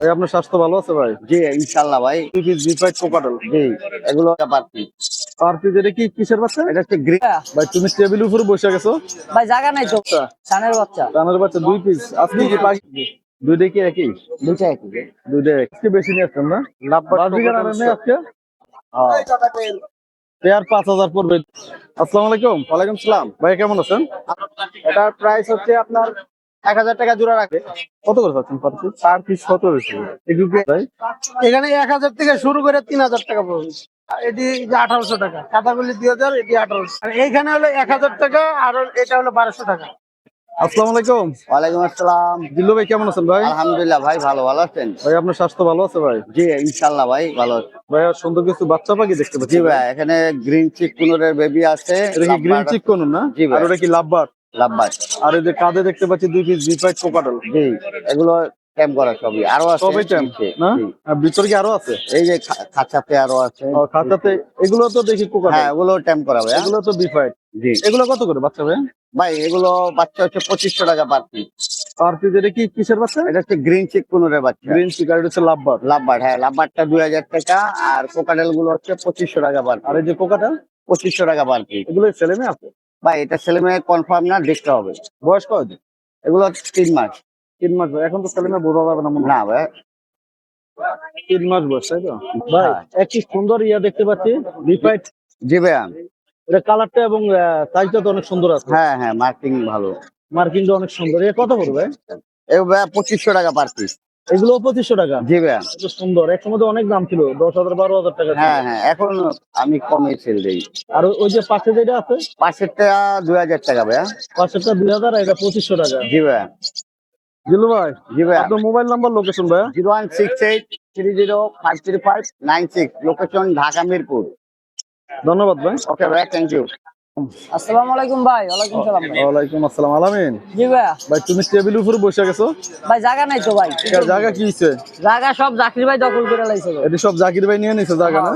ভাই আপনার স্বাস্থ্য ভালো আছে ভাই? জি ইনশাল্লাহ ভাই। দুই পিস বিফাইট কোকাটেল। জি এগুলো পারছি। আর পিস এটা কি কিসের বাচ্চা? এটা হচ্ছে গ্রিন। ভাই তুমি টেবিল উপরে বসে গেছো? ভাই জায়গা নাই তো। আচ্ছা, সানের বাচ্চা রানার বাচ্চা দুই পিস। আজকে কি পাখি দুইটাই কি একই? দুইটা একই। দুইটাই এক। আজকে বেশি নিয়ে আসছেন না? বাজিগার আনেন নাই আজকে? পেয়ার 5,000 পড়বে। আসসালামু আলাইকুম। ওয়ালাইকুম সালাম। ভাই কেমন আছেন? এটার প্রাইস হচ্ছে আপনার 1000 টাকা জোড়া রাখবে। কত করে চাচ্ছেন পার পিস? পার পিস 17 বেশি। ভাই এখানে 1000 থেকে শুরু করে 3000 টাকা পড়বে। এটি 1800 টাকা, কাতারগুলি 2000, এটি 1800। আর এইখানে হলো 1000 টাকা, আর এটা হলো 1200 টাকা। আসসালামু আলাইকুম। ওয়ালাইকুম আসসালাম। দিল্লু ভাই কেমন আছেন ভাই? আলহামদুলিল্লাহ ভাই, ভালো আছেন? ভাই আপনার স্বাস্থ্য ভালো আছে ভাই? জি ইনশাল্লাহ ভাই, ভালো আছি। ভাই আর সুন্দর কিছু বাচ্চা পাখি দেখতে পাচ্ছি। জি ভাই, এখানে গ্রিন চিক কুনুরের বেবি আছে। এটা কি গ্রিন চিক কোন না? জি ভাই। আর ওটা কি লাভবার? লাভবার্ড। আর এই যে কাঁধে দেখতে পাচ্ছি দুই পিস বিফাইট কোকাটেল। জি এগুলো ট্যাম করা সবই, আরো আছে সবই টেম না? জি। আর ভিতরে কি আরো আছে? এই যে খাঁচাতে আরো আছে। ও খাঁচাতে এগুলো তো দেখি কোকাটেল। হ্যাঁ ওগুলো ট্যাম করা ভাই। এগুলো তো বিফাইট। জি এগুলো কত করে বাচ্চা ভাই? ভাই, এগুলো বাচ্চা হচ্ছে 2500 টাকা পার পিস। আর পিস এটা কি কিসের বাচ্চা? এটা হচ্ছে গ্রিন চিক কুনুরের বাচ্চা। গ্রিন চিক আর এটা হচ্ছে লাভবার। লাভবার্ড, হ্যাঁ লাভবার্ডটা 2000 টাকা, আর কোকাটেল গুলো হচ্ছে 2500 টাকা পার আর পিস। এই যে কোকাটেল 2500 টাকা পার পিস। এগুলো ছেলে মেয়ে আছে? ভাই এটা ছেলে মেয়ে কনফার্ম না, দেখতে হবে। বয়স কত? এগুলো হচ্ছে 3 মাস। 3 মাস ভাই। এখন তো ছেলে মেয়ে বোঝা যাবে না মনে হয়। না ভাই। 3 মাস বয়স তাই তো? ভাই হ্যাঁ। একটি সুন্দর ইয়া দেখতে পাচ্ছি বিফাইট। জি ভাই। এটা কালারটা এবং সাইজটা তো অনেক সুন্দর আছে। হ্যাঁ হ্যাঁ, মার্কিং ভালো। মার্কিংটা অনেক সুন্দর। এটা কত পড়বে? এগুলো 2500 টাকা পার পিস। এগুলো 2500 টাকা। জি ভাই। এটা সুন্দর। এক সময় তো অনেক দাম ছিল, 10,000 12,000 টাকা ছিল। হ্যাঁ হ্যাঁ, এখন আমি কমে সেল দিই। আর ওই যে পাশে যেটা আছে পাশেরটা 2000 টাকা ভাইয়া। পাশেরটা 2000 আর এটা 2500 টাকা। জি ভাইয়া। জিলু ভাই জি ভাইয়া। আপনার মোবাইল নাম্বার লোকেশন ভাই? 0168305596, লোকেশন ঢাকা মিরপুর। ধন্যবাদ ভাই। ওকে ভাই, থ্যাংক ইউ। আসসালামু আলাইকুম ভাই। ওয়ালাইকুম সালাম ভাই। ওয়ালাইকুম আসসালাম। আলামিন জি ভাইয়া। ভাই তুমি টেবিল উপরে বসে গেছো? ভাই জায়গা নাই তো ভাই। এর জায়গা কি হইছে? জায়গা সব জাকির ভাই দখল করে লাইছে ভাই। এটি সব জাকির ভাই নিয়ে নিছে জায়গা না?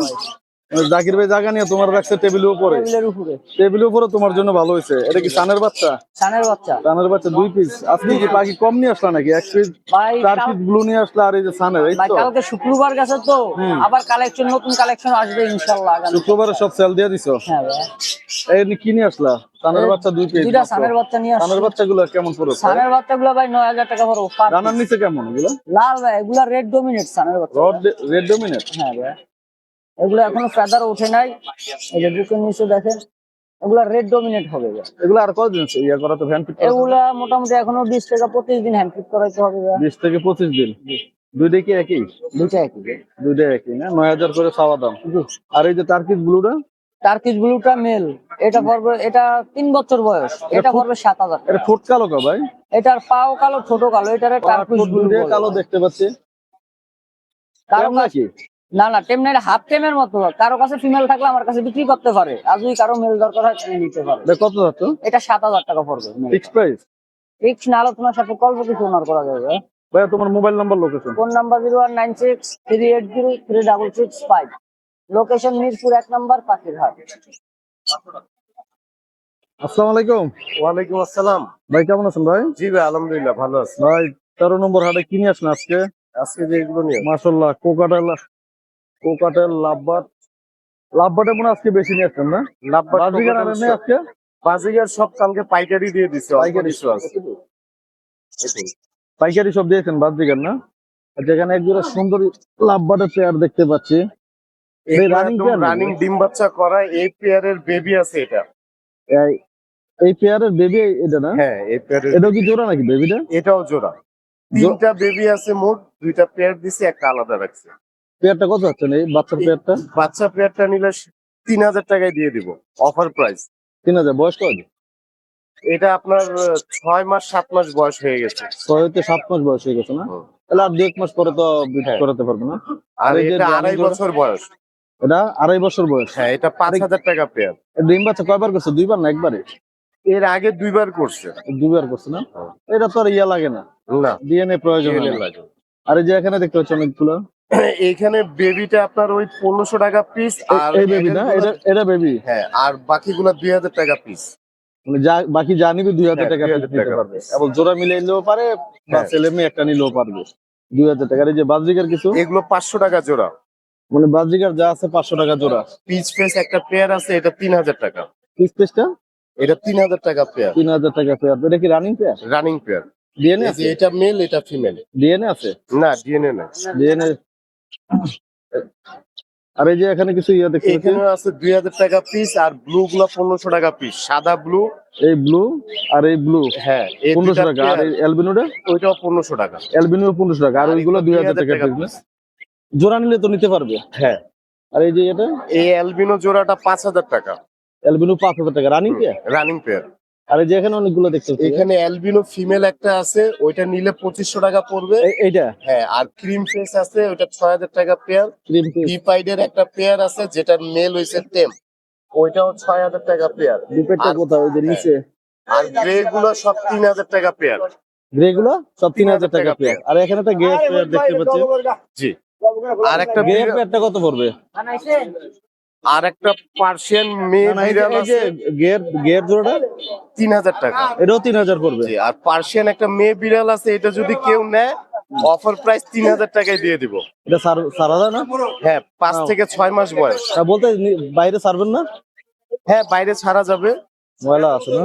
জাকির ভাই জায়গা নিয়ে তোমার রাখছে টেবিলের উপরে। টেবিলের উপরে। টেবিলের উপরে তোমার জন্য ভালো হয়েছে। এটা কি সানের বাচ্চা? সানের বাচ্চা। সানের বাচ্চা দুই পিস। আজকে কি পাখি কম নিয়ে আসলা নাকি? এক পিস ভাই চার পিস ব্লু নিয়ে আসলা আর এই যে সানের, এই ভাই তো? কালকে শুক্রবার গেছে তো, আবার কালেকশন, নতুন কালেকশন আসবে ইনশাআল্লাহ আগামী। শুক্রবারে সব সেল দিয়ে দিছো? হ্যাঁ ভাই। এই কি নিয়ে আসলা? সানের বাচ্চা দুই পিস। দুইটা সানের বাচ্চা নিয়ে আসছে। সানের বাচ্চাগুলো কেমন পড়ছে? সানের বাচ্চাগুলো ভাই 9000 টাকা পড়বে। রানার নিচে কেমন এগুলো? লাল ভাই, এগুলা রেড ডমিনেট সানের বাচ্চা। Red dominate. হ্যাঁ ভাই, এগুলো এখনো ফেদার ওঠে নাই। এই যে বুকের নিচে দেখেন, এগুলা রেড ডমিনেট হবে ভাই। এগুলো আর কতদিন আছে ইয়া করা তো ভ্যান ফিট? এগুলা মোটামুটি এখনো 20 থেকে 25 দিন হ্যান্ড ফিট করাইতে হবে ভাই। 20 থেকে 25 দিন। দুইটাই কি একই? দুইটা একই ভাই। দুইটাই একই না? 9000 করে চাওয়া দাম। আর এই যে টার্কিশ ব্লুটা? টার্কিশ ব্লুটা মেল, এটা পড়বে, এটা 3 বছর বয়স, এটা পড়বে 7000 এটা টাকা। ঠোঁট কালো কা ভাই? এটার পাও কালো, ছোট কালো, এটারে টার্কিশ ব্লু দুইটাই কালো দেখতে পাচ্ছি। কারো কেমন কাছে নাকি? না না, টেম নাই, হাফ টেমের মতো। কারো কাছে ফিমেল থাকলে আমার কাছে বিক্রি করতে পারে, আর যদি কারো মেল দরকার হয় কিনে নিতে পারে। এটা কত যাচ্ছ? এটা 7000 টাকা পড়বে। Fix price? ফিক্স না, আলোচনার সাথে অল্প কিছু ওনার করা যাবে। ভাই তোমার mobile number location? Phone number 0196380365, location Mirpur 1 নম্বর পাখিরহাট। আসসালামু আলাইকুম। ওয়ালাইকুম আসসালাম। ভাই কেমন আছেন ভাই? জি ভাই, আলহামদুলিল্লাহ ভালো আছি। ভাই 13 নম্বর হাটে কি নিয়ে আসলেন আজকে? আজকে যে এগুলো নিয়ে মাশাআল্লাহ কোকাটেল লাভবার্ড মনে হয় আজকে বেশি নিয়ে আসছেন না? বাজিগার আনেন নাই আজকে? বাজিগার সব কালকে পাইকারি দিয়ে দিছে। পাইকারি পাইকারি সব দিয়েছেন বাজিগার না? আর যেখানে একজোড়া সুন্দর লাভবার্ডের পেয়ার দেখতে পাচ্ছি। রানিং পেয়ার রানিং ডিম বাচ্চা করা এই পেয়ারের বেবি আছে এটা। এই পেয়ারের বেবি এটা না? হ্যাঁ এই পেয়ারের, এটাও কি জোড়া নাকি বেবিটা? এটাও জোড়া। 3টা বেবি আছে মোট, 2টা পেয়ার দিছে, একটা আলাদা রাখছে। পেয়ারটা কত হচ্ছে এই বাচ্চার পেয়ারটা? বাচ্চা পেয়ারটা নিলে 3000 টাকায় দিয়ে দিব, অফার প্রাইস। 3000। বয়স কত? এটা আপনার 6 মাস 7 মাস বয়স হয়ে গেছে। 6 হতে 7 মাস বয়স হয়ে গেছে না? তাহলে আর 2 মাস পরে তো বিক্রি হ্যাঁ। করাতে পারবে না? আর এই যে এটা রানিং 2.5 জোড়া? বছর বয়স। এটা 2.5 বছর বয়স। হ্যাঁ এটা 5000 টাকা পেয়ার। ডিম বাচ্চা কয়বার করছে? 2বার না একবারে? এর আগে 2বার করছে। 2বার করছে না? এটা তো আর ইয়া লাগে না, না ডিএনএ প্রয়োজন হয় না। লাগে। আর এই যে এখানে দেখতে পাচ্ছি অনেকগুলো। এইখানে বেবিটা আপনার ওই 1500 টাকা পিস। আর এই বেবি না? এটা বেবি? হ্যাঁ, আর বাকিগুলো 2000 টাকা পিস। মানে বাকি যা নিবে 2000 হ্যাঁ, টাকা 2000 নিতে টাকা পারবে। piece। এবং জোড়া মিলে নিলেও পারে বা হ্যাঁ। ছেলে মেয়ে একটা নিলেও পারবে। 2000 টাকা। আর এই যে বাজরিকার কিছু, এগুলো 500 টাকা জোড়া। মানে বাজরিকার যা আছে 500 টাকা জোড়া। পিচ ফেস একটা পেয়ার আছে, এটা 3000 টাকা। পিস পিসটা এটা 3000 টাকা পেয়ার, 3000 টাকা পেয়ার। এটা কি running pair? Running pair. DNA এই আছে? যে এটা মেল, এটা ফিমেল। ডিএনএ আছে? না, ডিএনএ না। ডিএনএ। আর এই যে এখানে কিছু ইয়ে দেখতে পাচ্ছি, এখানে আছে 2000 টাকা পিস, আর ব্লু গুলা 1500 টাকা পিস। সাদা ব্লু, এই ব্লু আর এই ব্লু হ্যাঁ, এই 1500 দুইটা টাকা। আর পেয়ার, এই অ্যালবিনোটা? ওইটাও 1500 টাকা। অ্যালবিনো 1500 টাকা। আর ওইগুলো 2000 টাকা পিস। জোড়া নিলে তো নিতে পারবে। হ্যাঁ, আর এই যে এটা এই অ্যালবিনো জোড়াটা 5000 টাকা, অ্যালবিনো 5000 টাকা রানিং পেয়ার। Running pair. আর এই যে এখানে অনেকগুলো দেখতে পাচ্ছি, এখানে অ্যালবিনো ফিমেল একটা আছে, ওইটা নিলে 2500 টাকা পড়বে। এইটা হ্যাঁ, আর ক্রিম ফেস আছে, ওইটা 6000 টাকা পেয়ার। Cream piece. ডিপাইডের একটা পেয়ার আছে, যেটা মেল হইছে টেম, ওইটাও 6000 টাকা পেয়ার। ডিপেটটা আর- কোথায়? ওই যে নিচে। আর গ্রে গুলো সব 3000 টাকা পেয়ার। গ্রে গুলো সব 3000 টাকা পেয়ার। আর এখানে একটা গ্রে পেয়ার দেখতে পাচ্ছি। জি। আর একটা গ্রে পেয়ারটা কত পড়বে? আর একটা পার্সিয়ান মেয়ে না, না, এই যে- বিড়াল এই যে আছে, গের জোড়াটা 3000 টাকা। এটাও 3000 পড়বে। জি। আর পার্সিয়ান একটা মেয়ে বিড়াল আছে, এটা যদি কেউ নেয় অফার প্রাইস 3000 টাকায় দিয়ে দিব। এটা সারা যায় না? হ্যাঁ, 5 থেকে 6 মাস বয়স। বলতে বাইরে ছাড়বেন না? হ্যাঁ, বাইরে ছাড়া যাবে। ময়লা আছে না?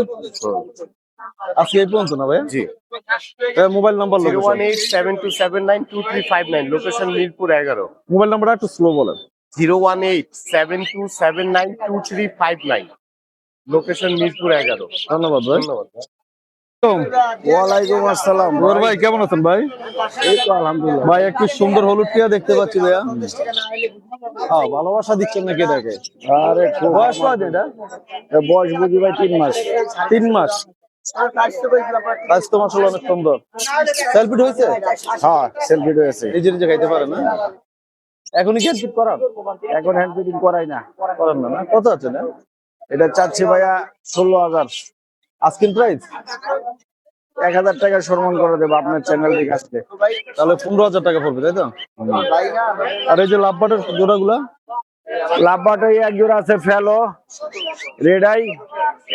আজকে এই পর্যন্ত না ভাই? জি। Mobile number 01872792359, location Mirpur 11। Mobile নাম্বারটা একটু স্লো বলেন। 01872792359, লোকেশন মিরপুর 11। ধন্যবাদ ভাই। ধন্যবাদ। ওয়ালাইকুম আসসালাম। ওর ভাই কেমন আছেন ভাই? এই তো আলহামদুলিল্লাহ। ভাই একটু সুন্দর হলুদ টিয়া দেখতে পাচ্ছি ভাইয়া। ভালোবাসা দিচ্ছেন নাকি এটাকে? আরে বয়স কত এটা? বয়স বুঝি ভাই 3 মাস। 3 মাস। আজ তো মাশাআল্লাহ অনেক সুন্দর। সেলফিট হয়েছে? হ্যাঁ, সেলফি হয়েছে। নিজে নিজে খাইতে পারে না? এখনই কি হেল্প করান? এখন হ্যান্ড ফিটিং করাই না। করেন না না? কত আছে না? এটা চাচ্ছি ভাইয়া 16000। Asking price? 1000 টাকা সম্মান করে দেবো আপনার চ্যানেল থেকে আসলে। তাহলে 15000 টাকা পড়বে, তাই তো? আর এই যে লাভবাটের জোড়াগুলা? লাভবাটাই এক জোড়া আছে ফেলো রেড আই,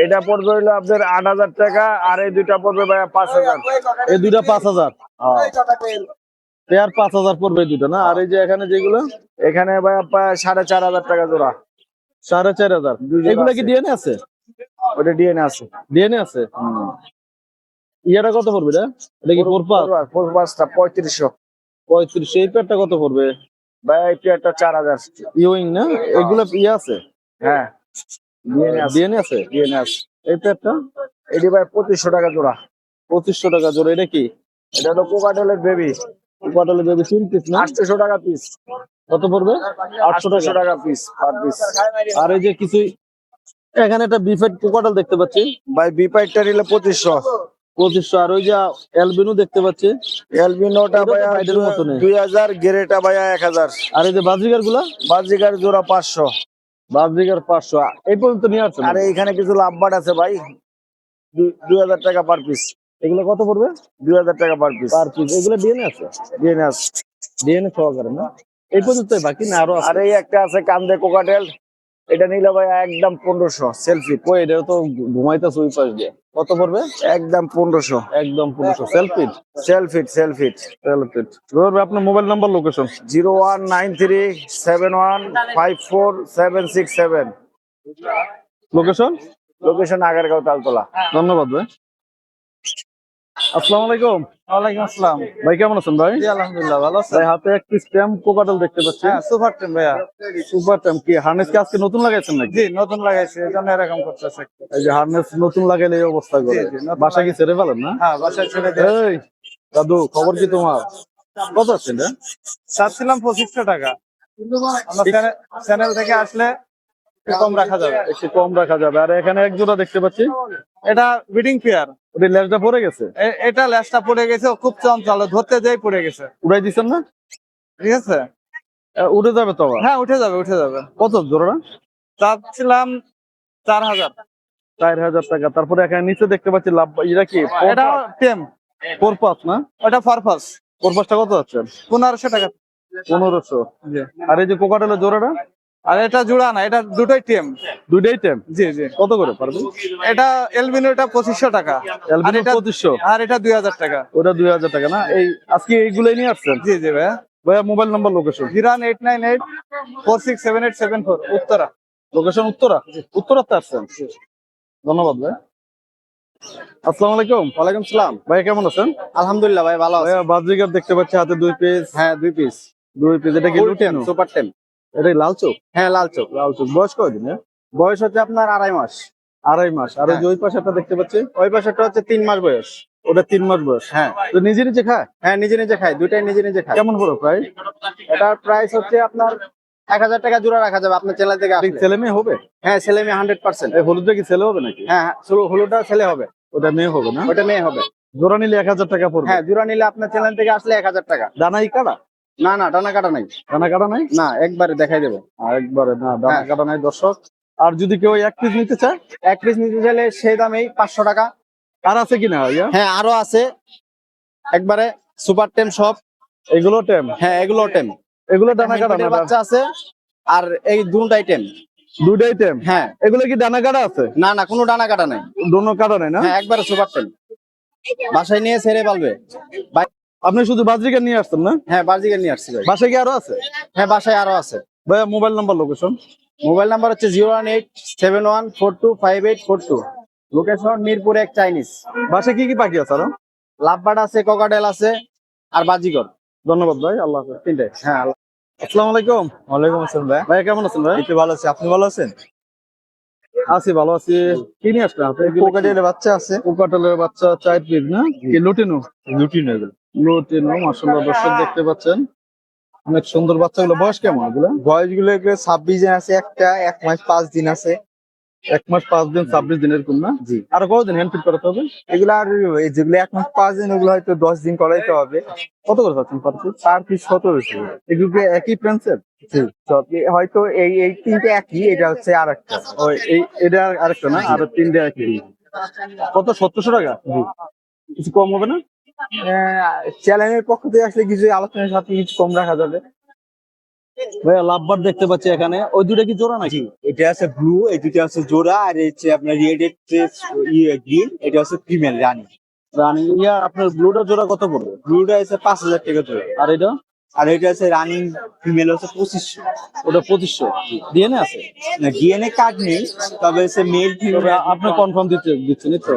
এটা পড়বে হইলো আপনার 8000 টাকা। আর এই দুইটা পড়বে ভাইয়া 5000। এই দুইটা 5000। পেয়ার 5000 পড়বে এই দুইটা না? আর এই যে এখানে যেগুলো এখানে ভাইয়া প্রায় 4500 টাকা জোড়া। 4500। এগুলা কি ডিএনএ আছে? ওটা ডিএনএ আছে। ডিএনএ আছে। ইয়াটা কত পড়বে এটা? এটা কি পোরপাস? ফোরপাসটা 3500। 35। এই পেয়ারটা কত পড়বে? ভাইয়া এই পেয়ারটা 4000। ইউইং না? এগুলা ইয়ে আছে? হ্যাঁ, ডিএনএ আছে। ডিএনএ আছে? ডিএনএ আছে। এই পেয়ারটা এটি ভাই 2500 টাকা জোড়া। 2500 টাকা জোড়া। এটা কি? এটা হলো কোকাটেলের বেবি। কোকাটেলে বেবি 3 পিস না? 800 টাকা পিস। কত পড়বে? 800 800 টাকা। টাকা পিস পার পিস। আর এই যে কিছু এখানে একটা বিফেট কোকাটেল দেখতে পাচ্ছি, ভাই বিপাইটটা নিলে 2500। 2500। আর ওই যে অ্যালবিনো দেখতে পাচ্ছি। এলবিনোটা এটা তো ভাইয়া বাইটের মতো নেই। 2000, গেরেটা ভাইয়া 1000। আর এই যে বাজিগার গুলা? বাজিকার জোড়া 500। বাজিগার 500। এই পর্যন্ত নিয়ে আসছেন? আর এইখানে কিছু লাভবাট আছে ভাই, 2000 টাকা পার পিস। এগুলো কত পড়বে? 2000 টাকা পার পিস। Per piece. এগুলো ডিএনএ আছে? ডিএনএ আছে। ডিএনএ সহকারে না? এই পর্যন্ত বাকি না আরো আছে? আর এই একটা আছে কান্দে কোকাটেল, এটা নিলে ভাইয়া একদম 1500 সেলফি। কই এটা তো ঘুমাইতেছে ওই পাশ দিয়ে। কত পড়বে? একদম 1500 একদম 1500। সেলফিট? সেলফিট। সেলফিট। আপনার mobile number, location? 01937154767। Location? Location Agargaon Taltala. ধন্যবাদ ভাই। আসসালামু আলাইকুম। ওয়ালাইকুম আসসালাম। ভাই কেমন আছেন ভাই? জি আলহামদুলিল্লাহ, ভালো আছেন? ভাই হাতে একটি স্ট্যাম্প কোকাটেল দেখতে পাচ্ছি। হ্যাঁ, সুপার টিম ভাইয়া। সুপার টাইম কি হার্নেস কি আজকে নতুন লাগাইছেন নাকি? জি, নতুন লাগাইছি, এজন্য এরকম করতেছে। এই যে হার্নেস নতুন লাগাইলে এই অবস্থা করে। জি, নতুন বাসা কি ছেড়ে ফেলেন না? হ্যাঁ, বাসায় ছেড়ে দিয়ে এই দাদু, খবর কি তোমার? কত আছে এটা? চাচ্ছিলাম 2500 টাকা। আমার চ্যানেল থেকে আসলে একটু কম রাখা যাবে। একটু কম রাখা যাবে। আর এখানে এক জোড়া দেখতে পাচ্ছি, এটা ব্রিডিং পেয়ার। ওটা লেজটা পড়ে গেছে। এটা ল্যাসটা পড়ে গেছে, ও খুব চঞ্চল, ও ধরতে যেই পড়ে গেছে। উড়াই দিচ্ছেন না? ঠিক আছে, উঠে যাবে তো আবার। হ্যাঁ উঠে যাবে, উঠে যাবে। কত জোড়া? চাচ্ছিলাম 4000। 4000 টাকা। তারপরে এখানে নিচে দেখতে পাচ্ছি লাভ, এটা কি? এটা টেম, পোরপাস না? ওটা পারপাস। পোরপাসটা কত আছে? 1500 টাকা। 1500। আর এই যে কোকাটেলের জোড়াটা? আর এটা জোড়া না, এটা দুটোই টেম। দুইটাই টেম। জি জি। কত করে পারবে? এটা এলবিনোটা 2500 টাকা, আর এটা 2500, আর এটা 2000 টাকা। ওটা 2000 টাকা না? এই আজকে এইগুলাই নিয়ে আসছেন? জি জি ভাইয়া। ভাইয়া mobile number, location. 01898 467874 Uttara. Location Uttara? উত্তরাতে আসছেন? ধন্যবাদ ভাই। আসসালামু আলাইকুম। ওয়ালাইকুম সালাম। ভাই কেমন আছেন? আলহামদুলিল্লাহ ভাই, ভালো আছি। ভাইয়া বাজিগার দেখতে পাচ্ছি হাতে 2 পিস। হ্যাঁ, 2 পিস। 2 পিস। এটা কি ফুল টেম, লুটিনো? সুপার টেম। এটা লাল চোখ? হ্যাঁ, লাল চোখ। লাল চোখ। বয়স কয়দিন? বয়স হচ্ছে আপনার 2.5 মাস। 2.5 মাস। আর ওই যে ওই পাশে একটা দেখতে পাচ্ছি, ওই পাশেরটা হচ্ছে 3 মাস বয়স। ওটা 3 মাস বয়স। হ্যাঁ। তো নিজে নিজে খায়? হ্যাঁ, নিজে নিজে খায়, দুইটাই নিজে নিজে খায়। কেমন পড়ো প্রায়? এটার প্রাইস হচ্ছে আপনার 1000 টাকা জোড়া রাখা যাবে আপনার চ্যানেল থেকে আসলে। ছেলে মেয়ে হবে? হ্যাঁ, ছেলে মেয়ে 100%। এই হলুদটা কি ছেলে হবে নাকি? হ্যাঁ, শুরু হলুদটা ছেলে হবে, ওটা মেয়ে হবে না? ওটা মেয়ে হবে। জোড়া নিলে 1000 টাকা পড়বে। হ্যাঁ, জোড়া নিলে আপনার চ্যানেল থেকে আসলে 1000 টাকা। দানাই কাটা? না না, ডানা কাটা নাই। দানা কাটা নাই? না, একবারে দেখাই দেবো। একবারে না, দানা হ্যাঁ। কাটা নাই দর্শক। আর যদি কেউ 1 পিস নিতে চায়? 1 পিস নিতে চাইলে সেই দামেই 500 টাকা। আর আছে কিনা ভাইয়া? হ্যাঁ, আরো আছে, একবারে সুপার টেম সব। এগুলো টেম? হ্যাঁ, এগুলো টেম। এগুলো দানা কাটা না? বাচ্চা আছে, আর এই দুটাই টেম। দুটাই টেম? হ্যাঁ। এগুলো কি দানা কাটা আছে? না না, কোনো ডানা কাটা নাই। দোনো কাটা নাই না? হ্যাঁ, একবারে সুপার টেম। বাসায় নিয়ে ছেড়ে পালবে। আপনি শুধু বাজরিকা নিয়ে আসছেন না? হ্যাঁ, বাজিকে নিয়ে আসছি ভাই। বাসায় কি আরো আছে? হ্যাঁ, বাসায় আরো আছে। ভাইয়া mobile number, location. Mobile number হচ্ছে 01871425842। Location Mirpur 1 Chinese. বাসায় কি কি পাখি আছে আরো? লাভবার্ড আছে, ককাটেল আছে, আর বাজিগর। ধন্যবাদ ভাই, আল্লাহ হাফেজ। তিনটে। হ্যাঁ। আসসালামু আলাইকুম। ওয়ালাইকুম আসসালাম ভাই। ভাইয়া কেমন আছেন ভাই? একটু ভালো আছি, আপনি ভালো আছেন? আছি, ভালো আছি। কি নিয়ে আসলেন হাতে? কোকাটেলের বাচ্চা আছে। কোকাটেলের বাচ্চা 4 পিস না? কি লুটিনো? লুটিনো এগুলো। লুটিনো, মাশাআল্লাহ দর্শক দেখতে পাচ্ছেন। অনেক সুন্দর বাচ্চাগুলো। বয়স কেমন এগুলো? বয়সগুলো এগুলো 26 দিন আছে, একটা 1 মাস 5 দিন আছে। 1 মাস 5 দিন, 26 দিনের কম না? জি। আর কতদিন হ্যান্ড ফিট করাতে হবে? এগুলো আর এই যেগুলো 1 মাস 5 দিন, ওগুলো হয়তো 10 দিন করাইতে হবে। কত করে পাচ্ছেন পার পিস? Per piece 1700। এগুলো কি একই প্রিন্সেপ? জি। সব হয়তো এই তিনটে একই, এটা হচ্ছে আরেকটা। ও এটা আরেকটা না? আর তিনটে একই। কত? 1700 টাকা? জি। কিছু কম হবে না? চ্যানেলের পক্ষ থেকে আসলে কিছু আলোচনার সাথে কিছু কম রাখা যাবে। ভাইয়া লাভবার দেখতে পাচ্ছি এখানে, ওই দুটো কি জোড়া নাকি? এটা আছে ব্লু, এই দুটো আছে জোড়া, আর এই হচ্ছে আপনার রেড গ্রিন, এটা হচ্ছে ফিমেল রানী। রানিং ইয়া আপনার ব্লুটা জোড়া কত পড়বে? ব্লুটা আছে 5000 টাকা জোড়া, আর এটা? আর এটা আছে রানিং ফিমেল হচ্ছে 2500। ওটা 2500। ডিএনএ আছে? ডিএনএ কার্ড নেই, তবে হচ্ছে মেল তবে ফিমেল আপনি কনফার্ম দিচ্ছেন তো?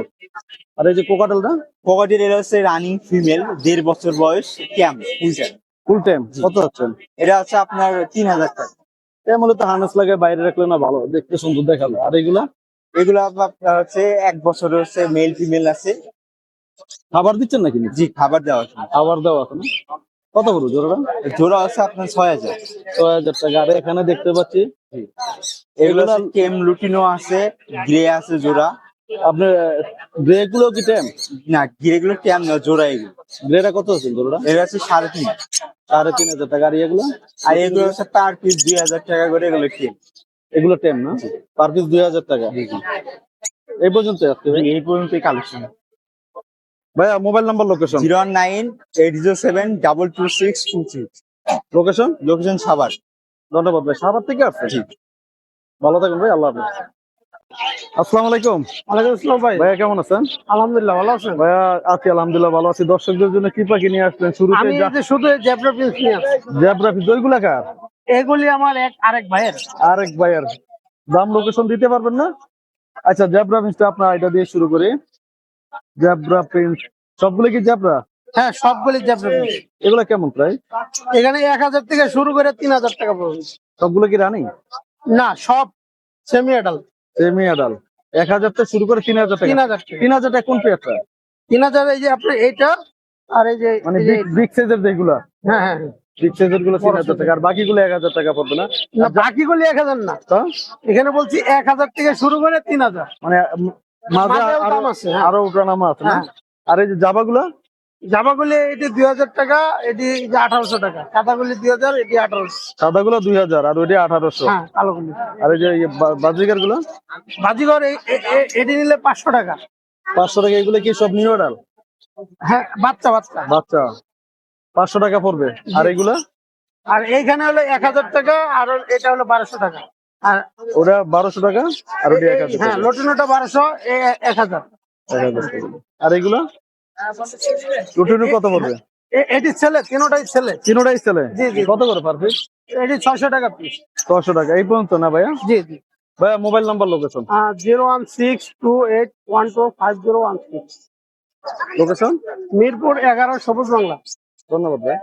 আর এই যে কোকাটেলটা? পকেটের, এটা হচ্ছে রানিং ফিমেল, 1.5 বছর বয়স, camp full time. Full time কত হচ্ছেন? এটা হচ্ছে আপনার 3000 টাকা। এই মূলত হার্নেস লাগে বাইরে রাখলে না, ভালো দেখতে সুন্দর দেখালো। আর এগুলা? এগুলো আপনার হচ্ছে 1 বছরের হচ্ছে মেল ফিমেল আছে। খাবার দিচ্ছেন নাকি? জি, খাবার দেওয়া আছে। খাবার দেওয়া আছে না? কত বড় জোড়াটা? জোড়া হচ্ছে আপনার 6000। 6000 টাকা। আর এখানে দেখতে পাচ্ছি এগুলো এগুলা কেম লুটিনো আছে, গ্রে আছে জোড়া। আপনার গ্রে গুলো কি টেম? না, গ্রে গুলো ট্যাম না, জোড়া এগুলো। গ্রেটা কত আছে জোড়াটা? এটা হচ্ছে 3.5। 3500 টাকা। আর এগুলো? আর এগুলো হচ্ছে পার পিস 2000 টাকা করে, এগুলো টেম। এগুলো টেম না? পার পিস 2000 টাকা। এই পর্যন্ত আজকে ভাই? এই পর্যন্ত কালেকশন। ভাইয়া mobile number, location. 09880722626। Location? Location Savar. ধন্যবাদ ভাই। সাভার থেকে আসছে? ভালো থাকুন ভাই, আল্লাহ হাফেজ। আসসালামু আলাইকুম। ওয়ালাইকুম আসসালাম ভাই। ভাইয়া কেমন আছেন? আলহামদুলিল্লাহ, ভালো আছেন? ভাইয়া আছি আলহামদুলিল্লাহ, ভালো আছি। দর্শকদের জন্য কি পাখি নিয়ে আসলেন শুরুতে? আমি এই যে শুধু জেব্রা প্রিন্স নিয়ে আসছি। জেব্রা ফিস ওইগুলা কার? এগুলি আমার আরেক ভাইয়ের। আরেক ভাইয়ের। দাম লোকেশন দিতে পারবেন না? আচ্ছা, জেব্রা প্রিন্সটা আপনার এটা দিয়ে শুরু করি। জেব্রা প্রিন্স সবগুলো কি জেব্রা? হ্যাঁ, সবগুলি জেব্রা প্রিন্স। এগুলা কেমন প্রায়? এখানে 1000 থেকে শুরু করে 3000 টাকা পড়বে। সবগুলো কি রানিং? না, সব সেমি অ্যাডাল্ট। Semi adult. 1000 থেকে শুরু করে 3000 টাকা। 3000 টাকা। 3000 টাকা কোন পেয়ারটা? 3000 এই যে আপনার এইটা, আর এই যে মানে এই যে বিগ সাইজের যেগুলা? হ্যাঁ হ্যাঁ হ্যাঁ। বিগ সাইজের গুলো 3000 টাকা, আর বাকিগুলো 1000 টাকা পড়বে না? না, বাকিগুলি 1000 না, তো এখানে বলছি 1000 থেকে শুরু করে 3000। মানে মাঝে মাঝেও আরো দাম আছে, হ্যাঁ। আরো উঠানামা আছে না? হ্যাঁ। আর এই যে জাবাগুলো? জামাগুলি এটি 2000 টাকা, এটি যে 1800 টাকা। কাঁথাগুলি 2000, এটি 1800। সাদাগুলো 2000 আর ওইটা 1800। হ্যাঁ, কালোগুলি। আর এই যে বাজিকার গুলো? বাজিঘর এটি নিলে 500 টাকা। 500 টাকা। এগুলো কি সব নিউ অর্ডার? হ্যাঁ, বাচ্চা বাচ্চা। বাচ্চা 500 টাকা পড়বে। আর এগুলা? আর এইখানে হলো 1000 টাকা, আর এটা হলো 1200 টাকা। আর ওটা 1200 টাকা আর ওটা 1000 হ্যাঁ, টাকা। লটিনোটা 1200, 1000। 1000 টাকা। আর এগুলা লুটিনো কত পড়বে? এটি ছেলে, তিনোটাই ছেলে। তিনোটাই ছেলে। জি, জি। কত করে পার পিস? এটি 600 টাকা পিস। 600 টাকা। এই পর্যন্ত না ভাইয়া? জি, জি। ভাইয়া mobile number, location. 01628125016। Location? Mirpur 11, সবুজ বাংলা। ধন্যবাদ ভাই।